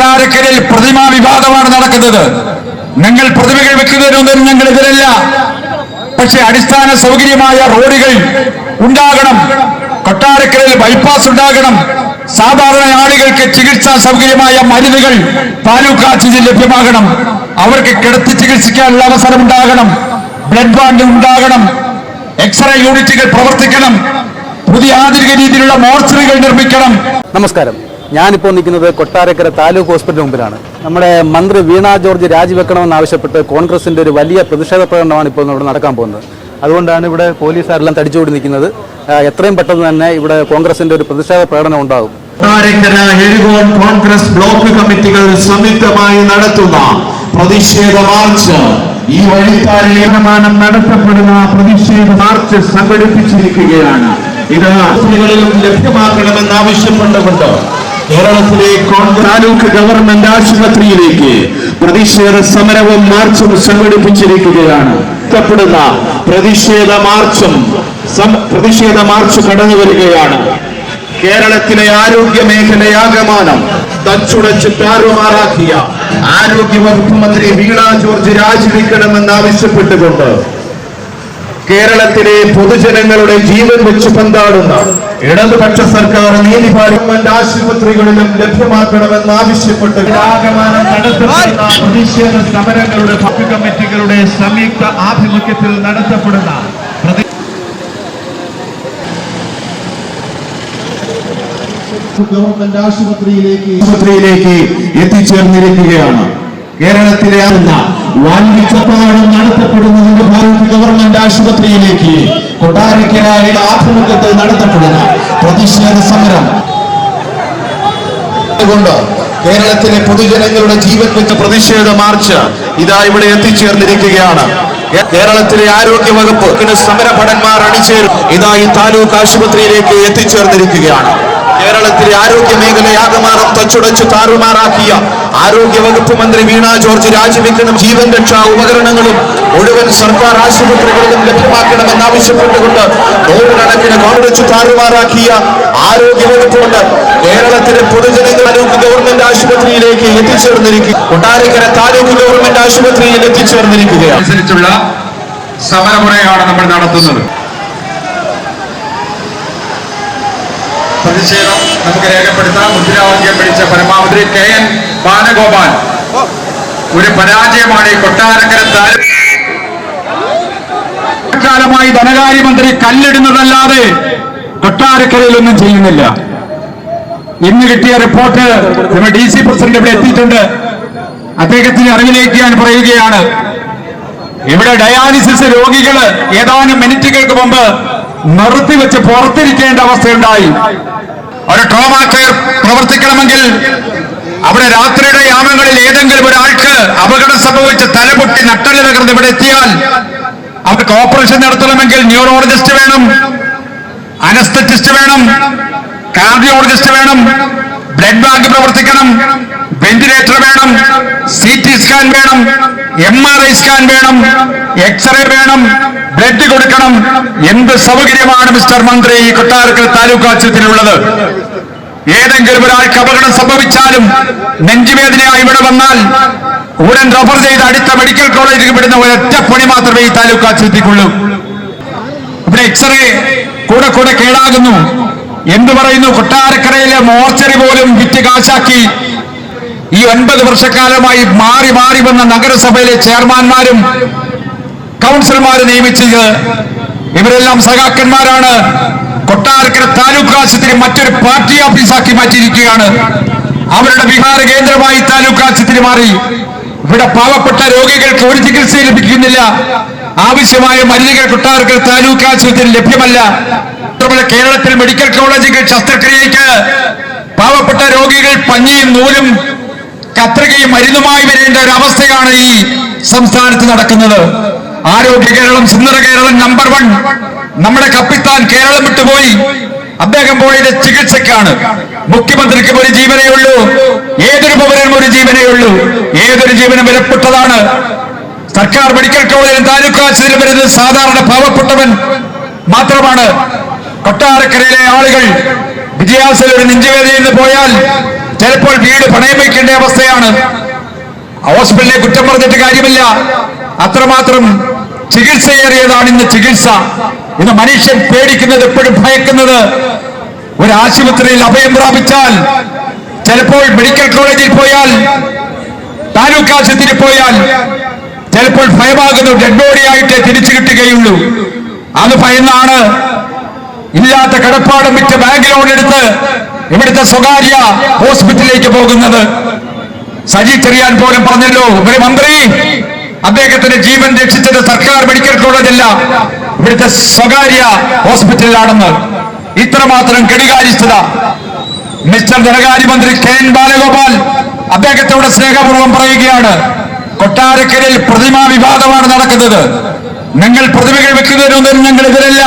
കൊട്ടാരക്കരയിൽ പ്രതിമാ വിവാദമാണ് നടക്കുന്നത്. നിങ്ങൾ പ്രതിമകൾ വെക്കുന്നതിനൊന്നും ഞങ്ങൾ എതിരല്ല. പക്ഷെ അടിസ്ഥാന സൗകര്യമായ റോഡുകൾ ഉണ്ടാകണം. കൊട്ടാരക്കരയിൽ ബൈപ്പാസ് ഉണ്ടാകണം. സാധാരണ ആളുകൾക്ക് ചികിത്സാ സൗകര്യമായ മരുന്നുകൾ താലൂക്ക് ആശുപത്രിയിൽ ലഭ്യമാകണം. അവർക്ക് കിടത്തി ചികിത്സിക്കാനുള്ള അവസരം ഉണ്ടാകണം. ബ്ലഡ് ബാങ്ക് ഉണ്ടാകണം. എക്സ്റേ യൂണിറ്റുകൾ പ്രവർത്തിക്കണം. പുതിയ ആധുനിക രീതിയിലുള്ള മോർച്ചറികൾ നിർമ്മിക്കണം. നമസ്കാരം. ഞാനിപ്പോൾ നിൽക്കുന്നത് കൊട്ടാരക്കര താലൂക്ക് ഹോസ്പിറ്റലിന് മുമ്പിലാണ്. നമ്മുടെ മന്ത്രി വീണ ജോർജ് രാജിവെക്കണമെന്നാവശ്യപ്പെട്ട് കോൺഗ്രസിന്റെ ഒരു വലിയ പ്രതിഷേധ പ്രകടനമാണ് ഇപ്പോൾ ഇവിടെ നടക്കാൻ പോകുന്നത്. അതുകൊണ്ടാണ് ഇവിടെ പോലീസുകാരെല്ലാം തടിച്ചുകൂടി നിൽക്കുന്നത്. എത്രയും പെട്ടെന്ന് തന്നെ ഇവിടെ കോൺഗ്രസിന്റെ ഒരു പ്രതിഷേധ പ്രകടനം ഉണ്ടാകും. കൊട്ടാരക്കര എഴുകോൺ കോൺഗ്രസ് ബ്ലോക്ക് കമ്മിറ്റികൾ സംയുക്തമായി നടത്തുന്ന പ്രതിഷേധ മാർച്ച്, ഈ വഴിത്താരമാനം നടത്തപ്പെടുന്ന പ്രതിഷേധ മാർച്ച് സംഘടിപ്പിച്ചിരിക്കുകയാണ്. ഇത് ആശുപത്രികളിലും ലഭ്യമാക്കണമെന്നാവശ്യപ്പെട്ടുകൊണ്ട് കേരളത്തിലെ താലൂക്ക് ഗവൺമെന്റ് ആശുപത്രിയിലേക്ക് പ്രതിഷേധ സമരവും മാർച്ചും സംഘടിപ്പിച്ചിരിക്കുകയാണ്. പ്രതിഷേധ മാർച്ച് കടന്നു വരികയാണ്. കേരളത്തിലെ ആരോഗ്യ മേഖലയാകമാനം തച്ചുടച്ച് താറുമാറാക്കിയ ആരോഗ്യ വകുപ്പ് മന്ത്രി വീണ ജോർജ് രാജിവെക്കണമെന്നാവശ്യപ്പെട്ടുകൊണ്ട് കേരളത്തിലെ പൊതുജനങ്ങളുടെ ജീവൻ വെച്ച് പന്താടുന്ന ഇടതുപക്ഷ സർക്കാർ നീതിപാലകന്റെ ആശുപത്രികളിലും ലഭ്യമാക്കണമെന്നാവശ്യപ്പെട്ട് ആഗമനം നടത്തപ്പെടുന്ന പ്രതിഷേധ സമരങ്ങളുടെ ബ്ലോക്ക് കമ്മിറ്റികളുടെ സംയുക്ത ആഭിമുഖ്യത്തിൽ നടത്തപ്പെടുന്ന ഗവൺമെന്റ് ആശുപത്രിയിലേക്ക് എത്തിച്ചേർന്നിരിക്കുകയാണ്. കേരളത്തിലെ വാൽവിച്ചപ്പാടും നടത്തപ്പെടുന്നതിന്റെ ഭാഗത്ത് ഗവൺമെന്റ് ആശുപത്രിയിലേക്ക് കൊട്ടാരക്കരയുടെ ആഭിമുഖ്യത്തിൽ നടത്തപ്പെടുന്ന പ്രതിഷേധ സമരം കൊണ്ട് കേരളത്തിലെ പൊതുജനങ്ങളുടെ ജീവൻ വെച്ച പ്രതിഷേധ മാർച്ച് ഇതാ ഇവിടെ എത്തിച്ചേർന്നിരിക്കുകയാണ്. കേരളത്തിലെ ആരോഗ്യ വകുപ്പ് സമരഭടന്മാർ അണിചേരും ഇതാ ഈ താലൂക്ക് ആശുപത്രിയിലേക്ക് എത്തിച്ചേർന്നിരിക്കുകയാണ്. കേരളത്തിലെ ആരോഗ്യ മേഖലയാകമാനം തച്ചുടച്ച് താറുമാറാക്കിയ ആരോഗ്യ വകുപ്പ് മന്ത്രി വീണ ജോർജ് രാജിവെക്കണം. ജീവൻ രക്ഷാ ഉപകരണങ്ങളും മുഴുവൻ സർക്കാർ ആശുപത്രികളിലും ലഭ്യമാക്കണമെന്നാവശ്യപ്പെട്ടുകൊണ്ട് നൂറുകണക്കിന് കോൺഗ്രസ് താറുമാറാക്കിയ ആരോഗ്യ വകുപ്പുകൊണ്ട് കേരളത്തിലെ പൊതുജനങ്ങൾ താലൂക്ക് ഗവൺമെന്റ് ആശുപത്രിയിലേക്ക് എത്തിച്ചേർന്നിരിക്കുക. കൊട്ടാരക്കര താലൂക്ക് ഗവൺമെന്റ് ആശുപത്രിയിൽ എത്തിച്ചേർന്നിരിക്കുകയാണ്. അനുസരിച്ചുള്ള സമരമുറയാണ് നമ്മൾ നടത്തുന്നത്. പ്രതിഷേധം നമുക്ക് രേഖപ്പെടുത്താം. മുദ്രാവാക്യം പിടിച്ച പരമാവധി KN ബാലഗോപാൽ. ഒരു പരാജയമാണ് ഈ കൊട്ടാരക്കര കാലമായി ധനകാര്യമന്ത്രി കല്ലിടുന്നതല്ലാതെ കൊട്ടാരക്കരയിലൊന്നും ചെയ്യുന്നില്ല. ഇന്ന് കിട്ടിയ റിപ്പോർട്ട് നമ്മുടെ DC പ്രസിഡന്റ് ഇവിടെ എത്തിയിട്ടുണ്ട്. അദ്ദേഹത്തിന്റെ അറിവിലേക്ക് ഞാൻ പറയുകയാണ്. ഇവിടെ ഡയാലിസിസ് രോഗികള് ഏതാനും മിനിറ്റുകൾക്ക് മുമ്പ് നിർത്തിവെച്ച് പുറത്തിരിക്കേണ്ട അവസ്ഥയുണ്ടായി. ഒരു ട്രോമാ കെയർ പ്രവർത്തിക്കണമെങ്കിൽ അവിടെ രാത്രിയുടെ യാമങ്ങളിൽ ഏതെങ്കിലും ഒരാൾക്ക് അപകടം സംഭവിച്ച് തലപൊട്ടി നട്ടല് തകർന്ന് ഇവിടെ എത്തിയാൽ അവർക്ക് ഓപ്പറേഷൻ നടത്തണമെങ്കിൽ ന്യൂറോളജിസ്റ്റ് വേണം, അനസ്തറ്റിസ്റ്റ് വേണം, കാർഡിയോളജിസ്റ്റ് വേണം, ബ്ലഡ് ബാങ്ക് പ്രവർത്തിക്കണം, വെന്റിലേറ്റർ വേണം, CT സ്കാൻ വേണം, MRI സ്കാൻ വേണം, എക്സ്റേ വേണം, ബ്ലഡ് കൊടുക്കണം. എന്ത് സൗകര്യമാണ് മിസ്റ്റർ മന്ത്രി ഈ കൊട്ടാരക്കര താലൂക്ക് ആശുപത്രിയിലുള്ളത്? ഏതെങ്കിലും ഒരാൾക്ക് അപകടം സംഭവിച്ചാലും നെഞ്ചുവേദനയായി ഇവിടെ വന്നാൽ ഉടൻ റഫർ ചെയ്ത് അടുത്ത മെഡിക്കൽ കോളേജിൽ വിടുന്ന ഒരൊറ്റ പണി മാത്രമേ ഈ താലൂക്ക് ആശുപത്രിക്കുള്ളൂ. ഇവിടെ എക്സ്റേ കൂടെ കേടാകുന്നു. എന്തു പറയുന്നു? കൊട്ടാരക്കരയിലെ മോർച്ചറി പോലും വിറ്റ് കാശാക്കി ഈ 9 വർഷക്കാലമായി മാറി വന്ന നഗരസഭയിലെ ചെയർമാൻമാരും കൗൺസിലർമാരെ നിയമിച്ചത് ഇവരെല്ലാം സഖാക്കന്മാരാണ്. കൊട്ടാരക്കര താലൂക്ക് ആശുപത്രി മറ്റൊരു പാർട്ടി ഓഫീസാക്കി മാറ്റിയിരിക്കുകയാണ്. അവരുടെ വിഹാര കേന്ദ്രമായി താലൂക്ക് ആശുപത്രി മാറി. ഇവിടെ പാവപ്പെട്ട രോഗികൾക്ക് ഒരു ചികിത്സ ലഭിക്കുന്നില്ല. ആവശ്യമായ മരുന്നുകൾ കൊട്ടാരക്കര താലൂക്ക് ആശുപത്രിയിൽ ലഭ്യമല്ല. കേരളത്തിൽ മെഡിക്കൽ കോളേജുകൾ ശസ്ത്രക്രിയയ്ക്ക് പാവപ്പെട്ട രോഗികൾ പഞ്ഞിയും നൂലും കത്രികയും മരുന്നുമായി വരേണ്ട ഒരു അവസ്ഥയാണ് ഈ സംസ്ഥാനത്ത് നടക്കുന്നത്. ആരോഗ്യ കേരളം, സുന്ദര കേരളം നമ്പർ 1. നമ്മുടെ കപ്പിത്താൻ കേരളം വിട്ടുപോയി. അദ്ദേഹം പോയത് ചികിത്സക്കാണ്. മുഖ്യമന്ത്രിക്ക് ഒരു ജീവനേ ഉള്ളൂ. ഏതൊരു പൗരനും ഒരു ജീവനേ ഉള്ളൂ. ഏതൊരു ജീവനും വിലപ്പെട്ടതാണ്. സർക്കാർ മെഡിക്കൽ കോളേജിൽ താലൂക്ക് ആശുപത്രിയിൽ വരുന്നത് സാധാരണ പാവപ്പെട്ടവൻ മാത്രമാണ്. കൊട്ടാരക്കരയിലെ ആളുകൾ വിജയാസൽ ഒരു നെഞ്ചുവേദനയിൽ നിന്ന് പോയാൽ ചിലപ്പോൾ വീട് പണയം വയ്ക്കേണ്ട അവസ്ഥയാണ്. ഹോസ്പിറ്റലിനെ കുറ്റം പറഞ്ഞിട്ട് കാര്യമില്ല. അത്രമാത്രം ചികിത്സയേറിയതാണ് ഇന്ന് ചികിത്സ. ഇന്ന് മനുഷ്യൻ പേടിക്കുന്നത്, എപ്പോഴും ഭയക്കുന്നത്, ഒരു ആശുപത്രിയിൽ അഭയം പ്രാപിച്ചാൽ, ചിലപ്പോൾ മെഡിക്കൽ കോളേജിൽ പോയാൽ, താലൂക്ക് ആശുപത്രിയിൽ പോയാൽ ചിലപ്പോൾ ഭയമാകുന്നു, ഡെഡ് ബോഡിയായിട്ട് തിരിച്ചു കിട്ടുകയുള്ളൂ. അത് ഭയന്നാണ് ഇല്ലാത്ത കടപ്പാടം വിറ്റ് ബാങ്ക് ലോൺ എടുത്ത് ഇവിടുത്തെ സ്വകാര്യ ഹോസ്പിറ്റലിലേക്ക് പോകുന്നത്. സജി ചെറിയാൻ പോലും പറഞ്ഞല്ലോ, ഒരു മന്ത്രി അദ്ദേഹത്തിന്റെ ജീവൻ രക്ഷിച്ചത് സർക്കാർ മെഡിക്കൽ കോളേജല്ല, ഇവിടുത്തെ സ്വകാര്യ ഹോസ്പിറ്റലിലാണെന്ന്. ഇത്രമാത്രം കെടുകാര്യസ്ഥത. മിസ്റ്റർ ധനകാര്യമന്ത്രി KN ബാലഗോപാൽ അദ്ദേഹത്തോട് സ്നേഹപൂർവ്വം പറയുകയാണ്, കൊട്ടാരക്കരയിൽ പ്രതിമാ വിവാദമാണ് നടക്കുന്നത്. നിങ്ങൾ പ്രതിമകൾ വെക്കുന്നതിനൊന്നും ഞങ്ങൾ എതിരല്ല.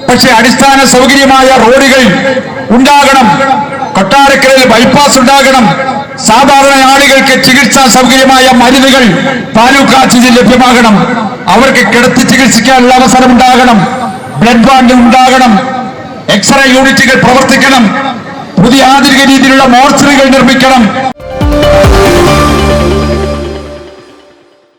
പക്ഷെ അടിസ്ഥാന സൗകര്യമായ റോഡുകൾ ഉണ്ടാകണം, കൊട്ടാരക്കരയിൽ ബൈപ്പാസ് ഉണ്ടാകണം, സാധാരണ ആളുകൾക്ക് ചികിത്സാ സൗകര്യമായ മരുന്നുകൾ താലൂക്ക് ആശുപത്രിയിൽ ലഭ്യമാകണം, അവർക്ക് കിടത്തി ചികിത്സിക്കാനുള്ള അവസരം ഉണ്ടാകണം, ബ്ലഡ് ബാങ്ക് ഉണ്ടാകണം, എക്സ്റേ യൂണിറ്റുകൾ പ്രവർത്തിക്കണം, പുതിയ ആധുനിക രീതിയിലുള്ള മോർച്ചറികൾ നിർമ്മിക്കണം.